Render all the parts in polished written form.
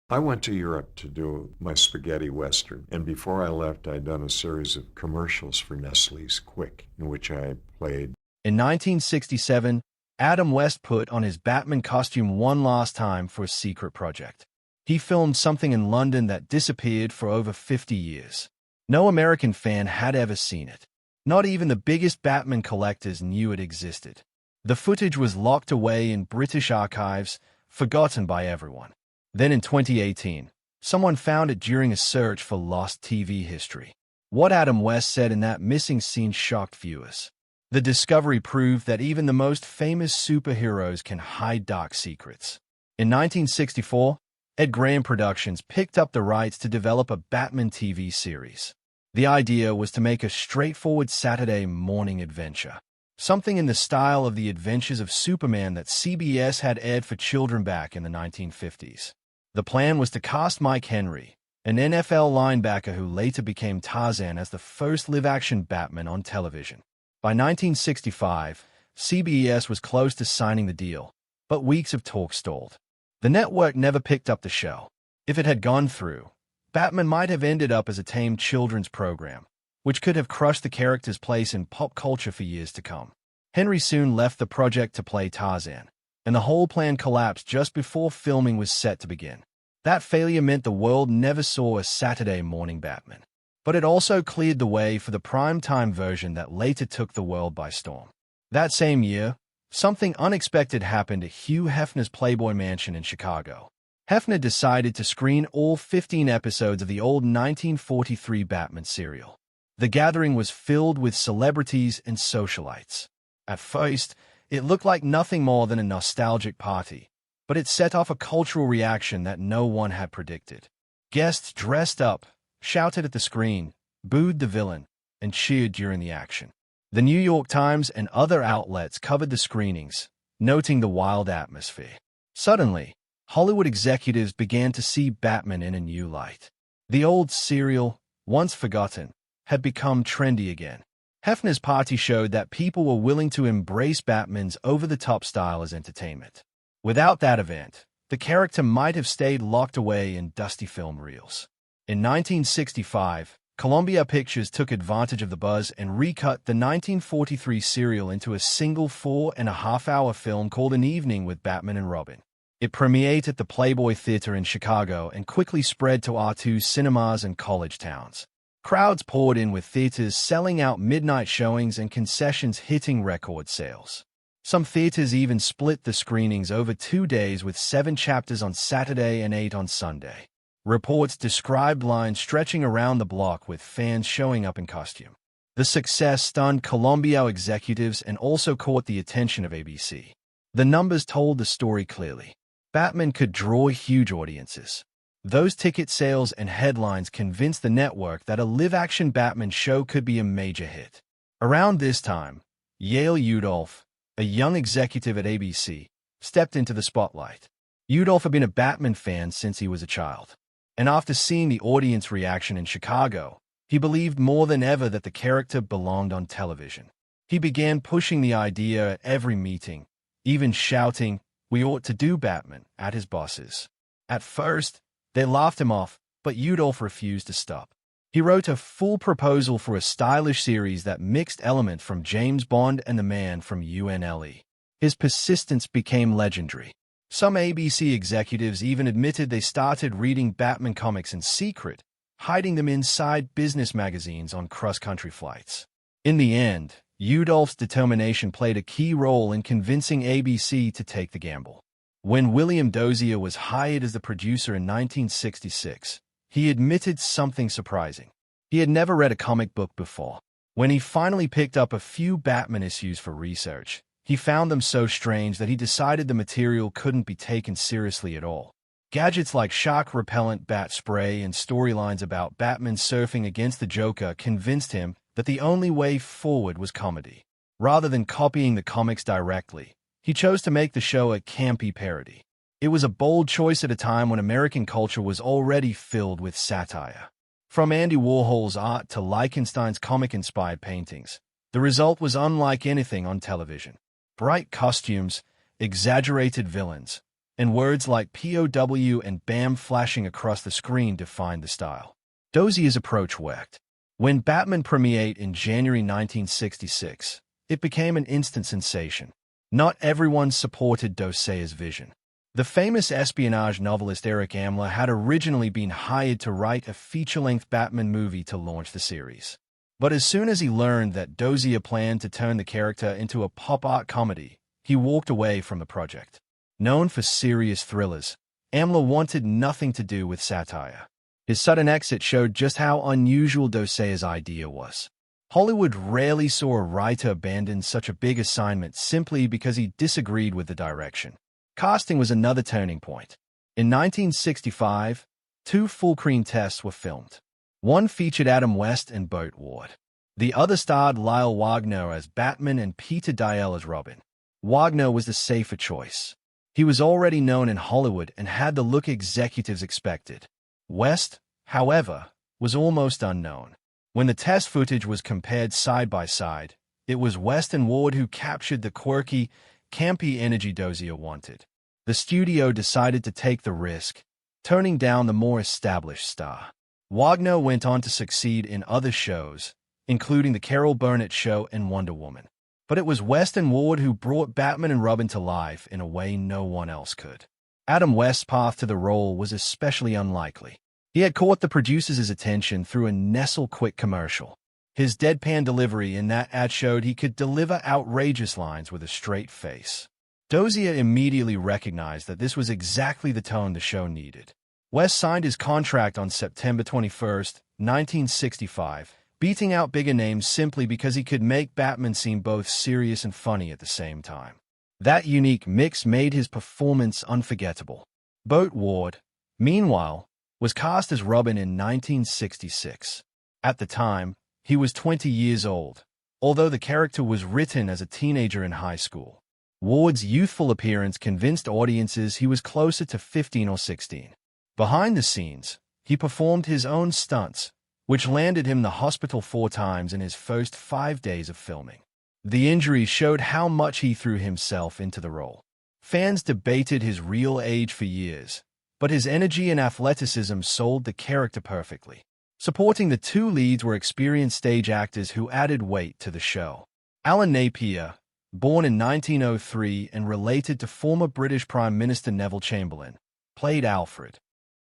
I went to Europe to do my spaghetti western, and before I left, I'd done a series of commercials for Nestle's Quick, in which I played. In 1967, Adam West put on his Batman costume one last time for a secret project. He filmed something in London that disappeared for over 50 years. No American fan had ever seen it. Not even the biggest Batman collectors knew it existed. The footage was locked away in British archives, forgotten by everyone. Then in 2018, someone found it during a search for lost TV history. What Adam West said in that missing scene shocked viewers. The discovery proved that even the most famous superheroes can hide dark secrets. In 1964, Ed Graham Productions picked up the rights to develop a Batman TV series. The idea was to make a straightforward Saturday morning adventure, something in the style of the Adventures of Superman that CBS had aired for children back in the 1950s. The plan was to cast Mike Henry, an NFL linebacker who later became Tarzan, as the first live-action Batman on television. By 1965, CBS was close to signing the deal, but weeks of talk stalled. The network never picked up the show. If it had gone through, Batman might have ended up as a tame children's program, which could have crushed the character's place in pop culture for years to come. Henry soon left the project to play Tarzan, and the whole plan collapsed just before filming was set to begin. That failure meant the world never saw a Saturday morning Batman. But it also cleared the way for the prime-time version that later took the world by storm. That same year, something unexpected happened at Hugh Hefner's Playboy Mansion in Chicago. Hefner decided to screen all 15 episodes of the old 1943 Batman serial. The gathering was filled with celebrities and socialites. At first, it looked like nothing more than a nostalgic party, but it set off a cultural reaction that no one had predicted. Guests dressed up, shouted at the screen, booed the villain, and cheered during the action. The New York Times and other outlets covered the screenings, noting the wild atmosphere. Suddenly, Hollywood executives began to see Batman in a new light. The old serial, once forgotten, had become trendy again. Hefner's party showed that people were willing to embrace Batman's over-the-top style as entertainment. Without that event, the character might have stayed locked away in dusty film reels. In 1965, Columbia Pictures took advantage of the buzz and recut the 1943 serial into a single 4.5-hour film called An Evening with Batman and Robin. It premiered at the Playboy Theater in Chicago and quickly spread to R2 cinemas and college towns. Crowds poured in, with theaters selling out, midnight showings and concessions hitting record sales. Some theaters even split the screenings over 2 days, with 7 chapters on Saturday and 8 on Sunday. Reports described lines stretching around the block, with fans showing up in costume. The success stunned Columbia executives and also caught the attention of ABC. The numbers told the story clearly. Batman could draw huge audiences. Those ticket sales and headlines convinced the network that a live-action Batman show could be a major hit. Around this time, Yale Udolph, a young executive at ABC, stepped into the spotlight. Udolph had been a Batman fan since he was a child, and after seeing the audience reaction in Chicago, he believed more than ever that the character belonged on television. He began pushing the idea at every meeting, even shouting, "We ought to do Batman," at his bosses. At first, they laughed him off, but Udolph refused to stop. He wrote a full proposal for a stylish series that mixed elements from James Bond and the Man from UNLE. His persistence became legendary. Some ABC executives even admitted they started reading Batman comics in secret, hiding them inside business magazines on cross-country flights. In the end, Udolph's determination played a key role in convincing ABC to take the gamble. When William Dozier was hired as the producer in 1966, he admitted something surprising. He had never read a comic book before. When he finally picked up a few Batman issues for research, he found them so strange that he decided the material couldn't be taken seriously at all. Gadgets like shark repellent bat spray and storylines about Batman surfing against the Joker convinced him that the only way forward was comedy. Rather than copying the comics directly, he chose to make the show a campy parody. It was a bold choice at a time when American culture was already filled with satire. From Andy Warhol's art to Lichtenstein's comic-inspired paintings, the result was unlike anything on television. Bright costumes, exaggerated villains, and words like POW and BAM flashing across the screen defined the style. Dozier's approach worked. When Batman premiered in January 1966, it became an instant sensation. Not everyone supported Dozier's vision. The famous espionage novelist Eric Amler had originally been hired to write a feature-length Batman movie to launch the series. But as soon as he learned that Dozier planned to turn the character into a pop art comedy, he walked away from the project. Known for serious thrillers, Amler wanted nothing to do with satire. His sudden exit showed just how unusual Dozier's idea was. Hollywood rarely saw a writer abandon such a big assignment simply because he disagreed with the direction. Casting was another turning point. In 1965, 2 full-screen tests were filmed. One featured Adam West and Burt Ward. The other starred Lyle Wagner as Batman and Peter Dial as Robin. Wagner was the safer choice. He was already known in Hollywood and had the look executives expected. West, however, was almost unknown. When the test footage was compared side by side, it was West and Ward who captured the quirky, campy energy Dozier wanted. The studio decided to take the risk, turning down the more established star. Wagner went on to succeed in other shows, including The Carol Burnett Show and Wonder Woman. But it was West and Ward who brought Batman and Robin to life in a way no one else could. Adam West's path to the role was especially unlikely. He had caught the producers' attention through a Nestle Quick commercial. His deadpan delivery in that ad showed he could deliver outrageous lines with a straight face. Dozier immediately recognized that this was exactly the tone the show needed. West signed his contract on September 21, 1965, beating out bigger names simply because he could make Batman seem both serious and funny at the same time. That unique mix made his performance unforgettable. Burt Ward, meanwhile, was cast as Robin in 1966. At the time, he was 20 years old, although the character was written as a teenager in high school. Ward's youthful appearance convinced audiences he was closer to 15 or 16. Behind the scenes, he performed his own stunts, which landed him the hospital 4 times in his first 5 days of filming. The injuries showed how much he threw himself into the role. Fans debated his real age for years, but his energy and athleticism sold the character perfectly. Supporting the 2 leads were experienced stage actors who added weight to the show. Alan Napier, born in 1903 and related to former British Prime Minister Neville Chamberlain, played Alfred.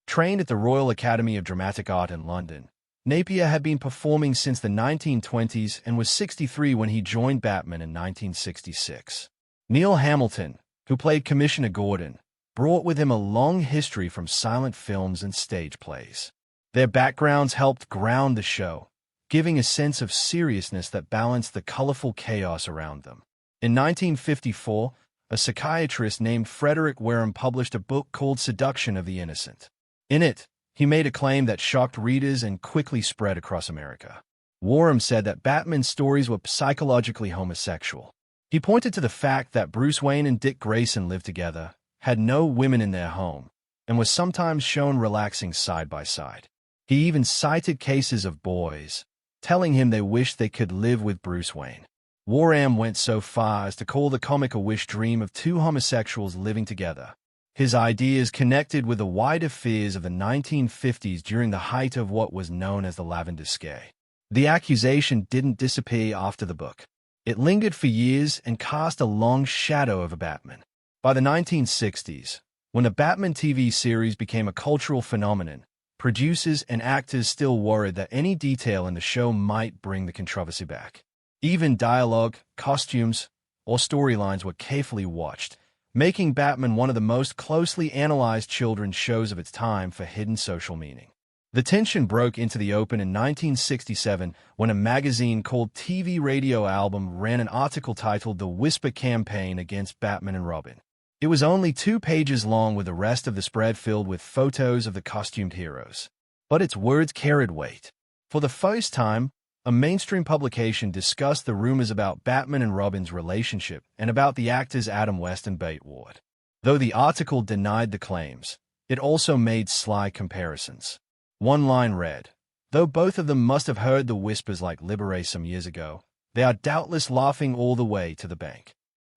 Trained at the Royal Academy of Dramatic Art in London, Napier had been performing since the 1920s and was 63 when he joined Batman in 1966. Neil Hamilton, who played Commissioner Gordon, brought with him a long history from silent films and stage plays. Their backgrounds helped ground the show, giving a sense of seriousness that balanced the colorful chaos around them. In 1954, a psychiatrist named Frederick Wareham published a book called Seduction of the Innocent. In it, he made a claim that shocked readers and quickly spread across America. Wareham said that Batman's stories were psychologically homosexual. He pointed to the fact that Bruce Wayne and Dick Grayson lived together, had no women in their home, and was sometimes shown relaxing side by side. He even cited cases of boys telling him they wished they could live with Bruce Wayne. Wareham went so far as to call the comic a wish dream of 2 homosexuals living together. His ideas connected with the wider fears of the 1950s during the height of what was known as the Lavender Scare. The accusation didn't disappear after the book. It lingered for years and cast a long shadow over Batman. By the 1960s, when the Batman TV series became a cultural phenomenon, producers and actors still worried that any detail in the show might bring the controversy back. Even dialogue, costumes, or storylines were carefully watched, making Batman one of the most closely analyzed children's shows of its time for hidden social meaning. The tension broke into the open in 1967 when a magazine called TV Radio Album ran an article titled The Whisper Campaign Against Batman and Robin. It was only 2 pages long with the rest of the spread filled with photos of the costumed heroes. But its words carried weight. For the first time, a mainstream publication discussed the rumors about Batman and Robin's relationship and about the actors Adam West and Burt Ward. Though the article denied the claims, it also made sly comparisons. One line read, "Though both of them must have heard the whispers like Liberace some years ago, they are doubtless laughing all the way to the bank."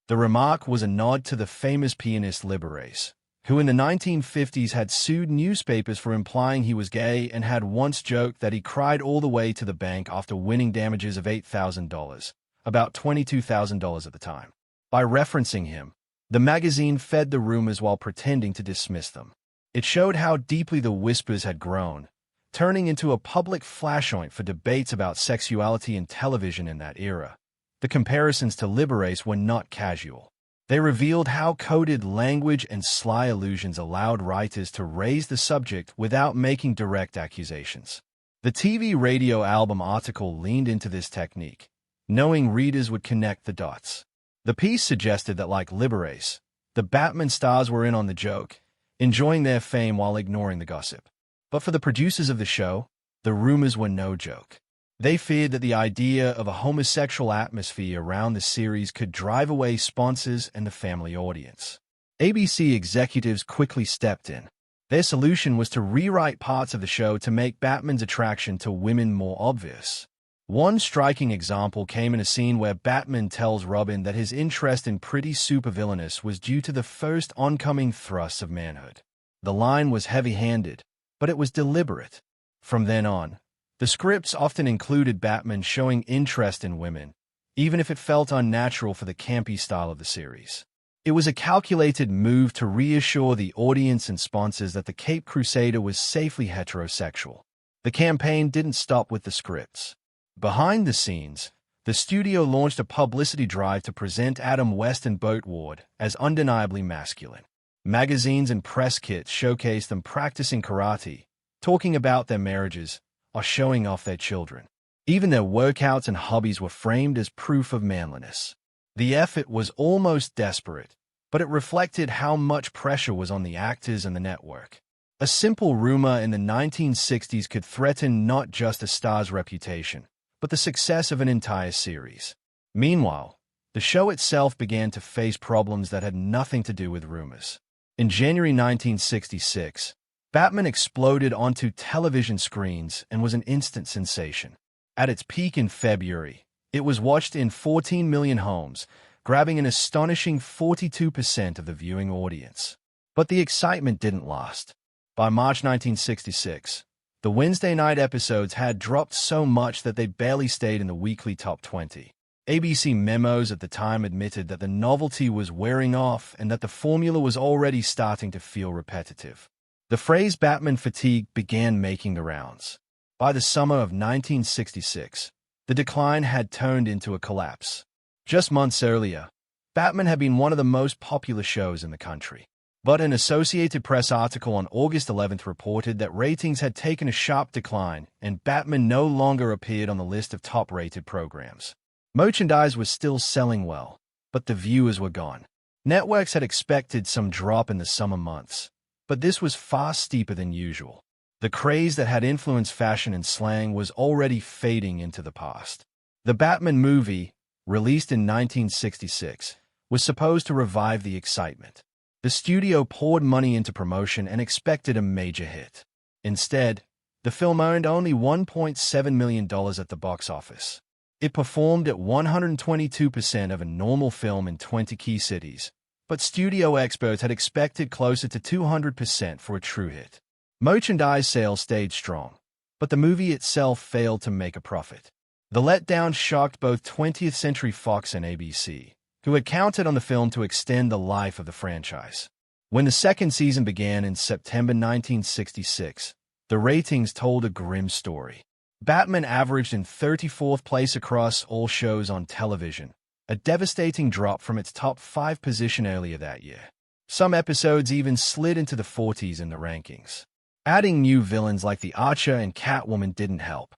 The remark was a nod to the famous pianist Liberace, who in the 1950s had sued newspapers for implying he was gay and had once joked that he cried all the way to the bank after winning damages of $8,000, about $22,000 at the time. By referencing him, the magazine fed the rumors while pretending to dismiss them. It showed how deeply the whispers had grown, turning into a public flashpoint for debates about sexuality in television in that era. The comparisons to Liberace were not casual. They revealed how coded language and sly allusions allowed writers to raise the subject without making direct accusations. The TV Radio album article leaned into this technique, knowing readers would connect the dots. The piece suggested that, like Liberace, the Batman stars were in on the joke, enjoying their fame while ignoring the gossip. But for the producers of the show, the rumors were no joke. They feared that the idea of a homosexual atmosphere around the series could drive away sponsors and the family audience. ABC executives quickly stepped in. Their solution was to rewrite parts of the show to make Batman's attraction to women more obvious. One striking example came in a scene where Batman tells Robin that his interest in pretty supervillainess was due to the first oncoming thrusts of manhood. The line was heavy-handed, but it was deliberate. From then on, the scripts often included Batman showing interest in women, even if it felt unnatural for the campy style of the series. It was a calculated move to reassure the audience and sponsors that the Caped Crusader was safely heterosexual. The campaign didn't stop with the scripts. Behind the scenes, the studio launched a publicity drive to present Adam West and Burt Ward as undeniably masculine. Magazines and press kits showcased them practicing karate, talking about their marriages, or showing off their children. Even their workouts and hobbies were framed as proof of manliness. The effort was almost desperate, but it reflected how much pressure was on the actors and the network. A simple rumor in the 1960s could threaten not just a star's reputation, but the success of an entire series. Meanwhile, the show itself began to face problems that had nothing to do with rumors. In January 1966, Batman exploded onto television screens and was an instant sensation. At its peak in February, it was watched in 14 million homes, grabbing an astonishing 42% of the viewing audience. But the excitement didn't last. By March 1966, the Wednesday night episodes had dropped so much that they barely stayed in the weekly top 20. ABC memos at the time admitted that the novelty was wearing off and that the formula was already starting to feel repetitive. The phrase Batman fatigue began making the rounds. By the summer of 1966, the decline had turned into a collapse. Just months earlier, Batman had been one of the most popular shows in the country. But an Associated Press article on August 11th reported that ratings had taken a sharp decline and Batman no longer appeared on the list of top-rated programs. Merchandise was still selling well, but the viewers were gone. Networks had expected some drop in the summer months, but this was far steeper than usual. The craze that had influenced fashion and slang was already fading into the past. The Batman movie, released in 1966, was supposed to revive the excitement. The studio poured money into promotion and expected a major hit. Instead, the film earned only $1.7 million at the box office. It performed at 122% of a normal film in 20 key cities, but studio experts had expected closer to 200% for a true hit. Merchandise sales stayed strong, but the movie itself failed to make a profit. The letdown shocked both 20th Century Fox and ABC, who had counted on the film to extend the life of the franchise. When the second season began in September 1966, the ratings told a grim story. Batman averaged in 34th place across all shows on television, a devastating drop from its top 5 position earlier that year. Some episodes even slid into the 40s in the rankings. Adding new villains like the Archer and Catwoman didn't help.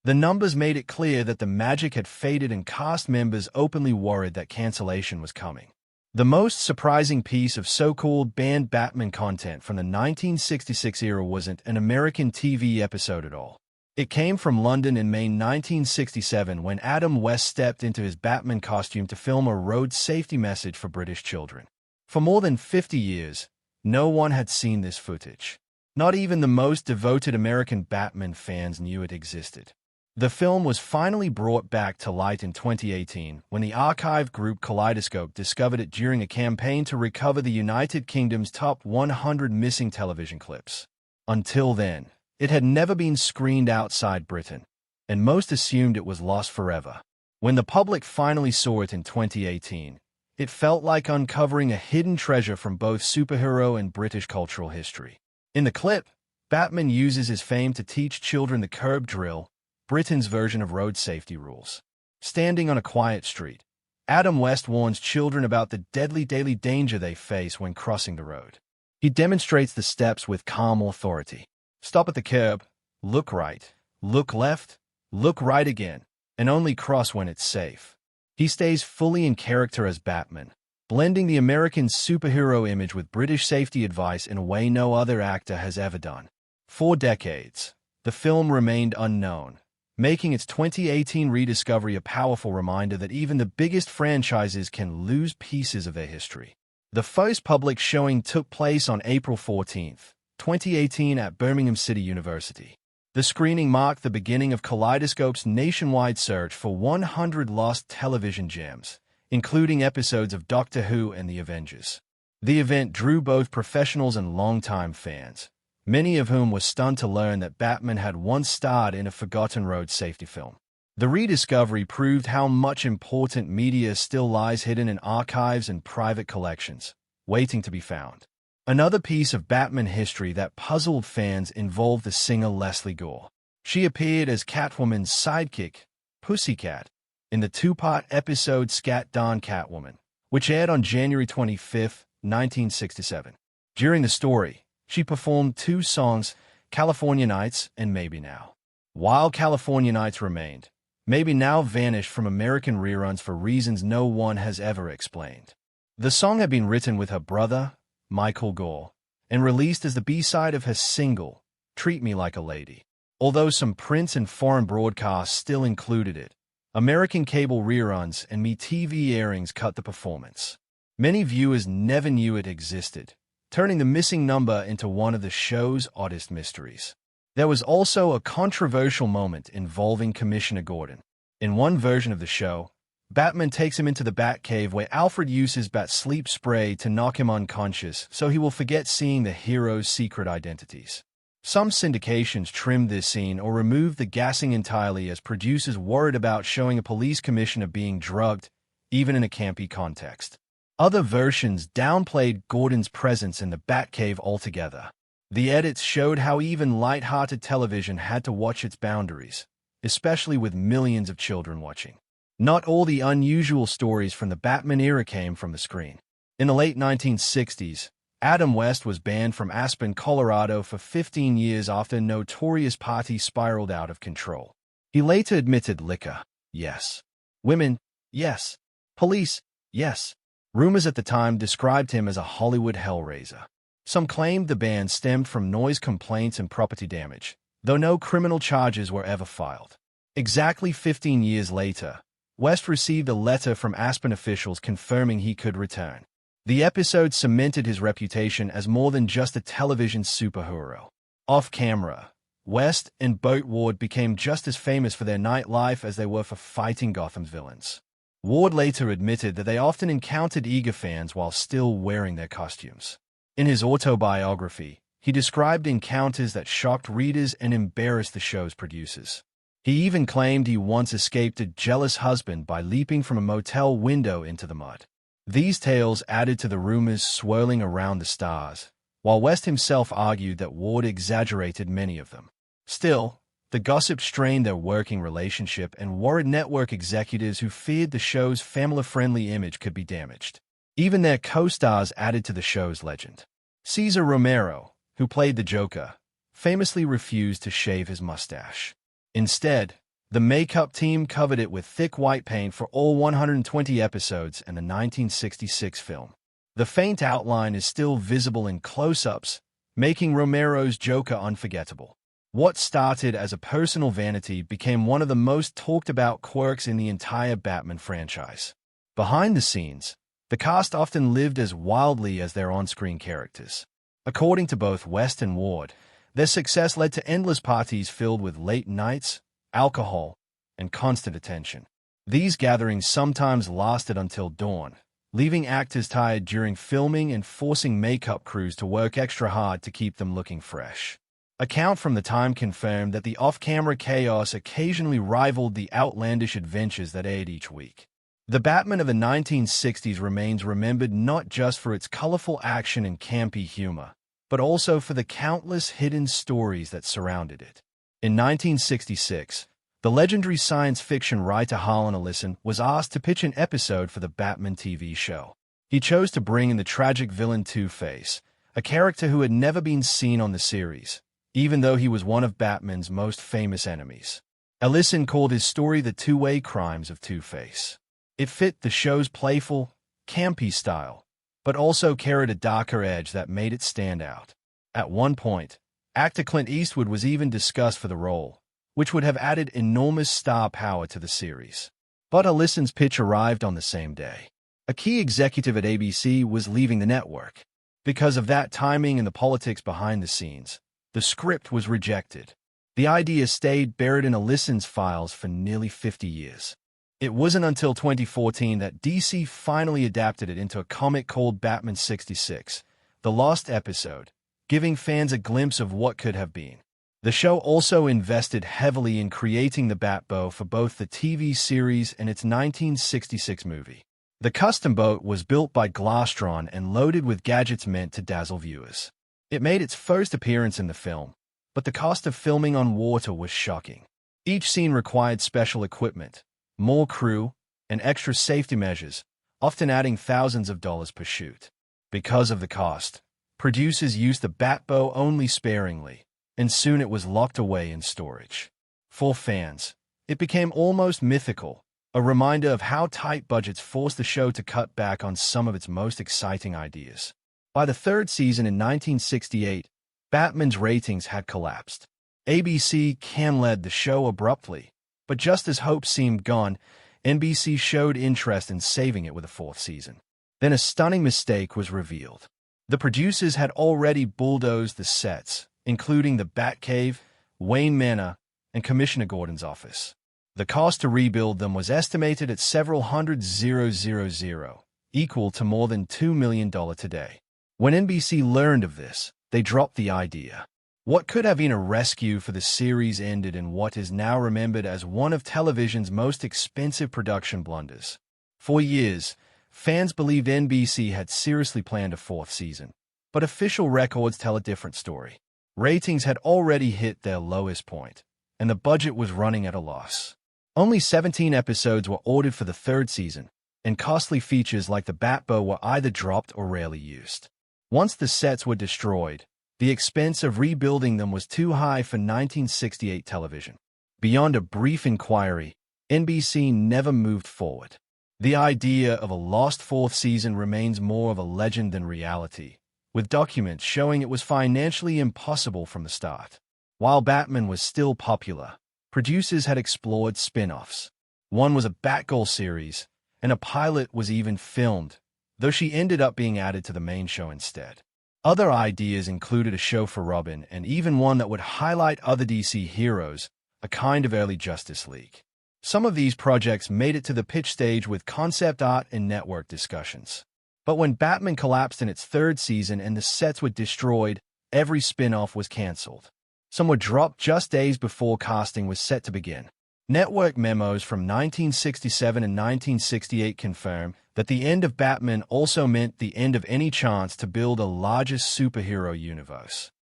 The numbers made it clear that the magic had faded and cast members openly worried that cancellation was coming. The most surprising piece of so-called banned Batman content from the 1966 era wasn't an American TV episode at all. It came from London in May 1967 when Adam West stepped into his Batman costume to film a road safety message for British children. For more than 50 years, no one had seen this footage. Not even the most devoted American Batman fans knew it existed. The film was finally brought back to light in 2018 when the archive group Kaleidoscope discovered it during a campaign to recover the United Kingdom's top 100 missing television clips. Until then, it had never been screened outside Britain, and most assumed it was lost forever. When the public finally saw it in 2018, it felt like uncovering a hidden treasure from both superhero and British cultural history. In the clip, Batman uses his fame to teach children the curb drill, Britain's version of road safety rules. Standing on a quiet street, Adam West warns children about the deadly daily danger they face when crossing the road. He demonstrates the steps with calm authority. Stop at the curb, look right, look left, look right again, and only cross when it's safe. He stays fully in character as Batman, blending the American superhero image with British safety advice in a way no other actor has ever done. For decades, the film remained unknown, making its 2018 rediscovery a powerful reminder that even the biggest franchises can lose pieces of their history. The first public showing took place on April 14, 2018 at Birmingham City University. The screening marked the beginning of Kaleidoscope's nationwide search for 100 lost television gems, including episodes of Doctor Who and The Avengers. The event drew both professionals and longtime fans, many of whom were stunned to learn that Batman had once starred in a forgotten road safety film. The rediscovery proved how much important media still lies hidden in archives and private collections, waiting to be found. Another piece of Batman history that puzzled fans involved the singer Leslie Gore. She appeared as Catwoman's sidekick, Pussycat, in the two-part episode Scat Dawn Catwoman, which aired on January 25, 1967. During the story, she performed two songs, California Nights and Maybe Now. While California Nights remained, Maybe Now vanished from American reruns for reasons no one has ever explained. The song had been written with her brother, Michael Gore, and released as the B-side of her single, Treat Me Like a Lady. Although some print and foreign broadcasts still included it, American cable reruns and MeTV airings cut the performance. Many viewers never knew it existed, turning the missing number into one of the show's oddest mysteries. There was also a controversial moment involving Commissioner Gordon. In one version of the show, Batman takes him into the Batcave where Alfred uses Bat sleep spray to knock him unconscious so he will forget seeing the hero's secret identities. Some syndications trimmed this scene or removed the gassing entirely as producers worried about showing a police commissioner being drugged, even in a campy context. Other versions downplayed Gordon's presence in the Batcave altogether. The edits showed how even light-hearted television had to watch its boundaries, especially with millions of children watching. Not all the unusual stories from the Batman era came from the screen. In the late 1960s, Adam West was banned from Aspen, Colorado for 15 years after a notorious party spiraled out of control. He later admitted liquor, yes. Women, yes. Police, yes. Rumors at the time described him as a Hollywood hellraiser. Some claimed the ban stemmed from noise complaints and property damage, though no criminal charges were ever filed. Exactly 15 years later, West received a letter from Aspen officials confirming he could return. The episode cemented his reputation as more than just a television superhero. Off-camera, West and Burt Ward became just as famous for their nightlife as they were for fighting Gotham's villains. Ward later admitted that they often encountered eager fans while still wearing their costumes. In his autobiography, he described encounters that shocked readers and embarrassed the show's producers. He even claimed he once escaped a jealous husband by leaping from a motel window into the mud. These tales added to the rumors swirling around the stars, while West himself argued that Ward exaggerated many of them. Still, the gossip strained their working relationship and worried network executives who feared the show's family-friendly image could be damaged. Even their co-stars added to the show's legend. Cesar Romero, who played the Joker, famously refused to shave his mustache. Instead, the makeup team covered it with thick white paint for all 120 episodes in the 1966 film. The faint outline is still visible in close-ups, making Romero's Joker unforgettable. What started as a personal vanity became one of the most talked-about quirks in the entire Batman franchise. Behind the scenes, the cast often lived as wildly as their on-screen characters. According to both West and Ward, their success led to endless parties filled with late nights, alcohol, and constant attention. These gatherings sometimes lasted until dawn, leaving actors tired during filming and forcing makeup crews to work extra hard to keep them looking fresh. Account from the time confirmed that the off-camera chaos occasionally rivaled the outlandish adventures that aired each week. The Batman of the 1960s remains remembered not just for its colorful action and campy humor, but also for the countless hidden stories that surrounded it. In 1966, the legendary science fiction writer Harlan Ellison was asked to pitch an episode for the Batman TV show. He chose to bring in the tragic villain Two-Face, a character who had never been seen on the series, even though he was one of Batman's most famous enemies. Ellison called his story The Two-Way Crimes of Two-Face. It fit the show's playful, campy style, but also carried a darker edge that made it stand out. At one point, actor Clint Eastwood was even discussed for the role, which would have added enormous star power to the series. But Ellison's pitch arrived on the same day. A key executive at ABC was leaving the network. Because of that timing and the politics behind the scenes, the script was rejected. The idea stayed buried in Ellison's files for nearly 50 years. It wasn't until 2014 that DC finally adapted it into a comic called Batman 66, The Lost Episode, giving fans a glimpse of what could have been. The show also invested heavily in creating the Batbow for both the TV series and its 1966 movie. The custom boat was built by Glastron and loaded with gadgets meant to dazzle viewers. It made its first appearance in the film, but the cost of filming on water was shocking. Each scene required special equipment, more crew, and extra safety measures, often adding thousands of dollars per shoot. Because of the cost, producers used the Batbow only sparingly, and soon it was locked away in storage. For fans, it became almost mythical, a reminder of how tight budgets forced the show to cut back on some of its most exciting ideas. By the third season in 1968, Batman's ratings had collapsed. ABC can-led the show abruptly, but just as hope seemed gone, NBC showed interest in saving it with a fourth season. Then a stunning mistake was revealed. The producers had already bulldozed the sets, including the Batcave, Wayne Manor, and Commissioner Gordon's office. The cost to rebuild them was estimated at several hundred $000, equal to more than $2 million today. When NBC learned of this, they dropped the idea. What could have been a rescue for the series ended in what is now remembered as one of television's most expensive production blunders. For years, fans believed NBC had seriously planned a fourth season, but official records tell a different story. Ratings had already hit their lowest point, and the budget was running at a loss. Only 17 episodes were ordered for the third season, and costly features like the Batbow were either dropped or rarely used. Once the sets were destroyed, the expense of rebuilding them was too high for 1968 television. Beyond a brief inquiry, NBC never moved forward. The idea of a lost fourth season remains more of a legend than reality, with documents showing it was financially impossible from the start. While Batman was still popular, producers had explored spin-offs. One was a Batgirl series, and a pilot was even filmed, though she ended up being added to the main show instead. Other ideas included a show for Robin and even one that would highlight other DC heroes, a kind of early Justice League. Some of these projects made it to the pitch stage with concept art and network discussions. But when Batman collapsed in its third season and the sets were destroyed, every spin-off was cancelled. Some were dropped just days before casting was set to begin. Network memos from 1967 and 1968 confirm that the end of Batman also meant the end of any chance to build a larger superhero universe.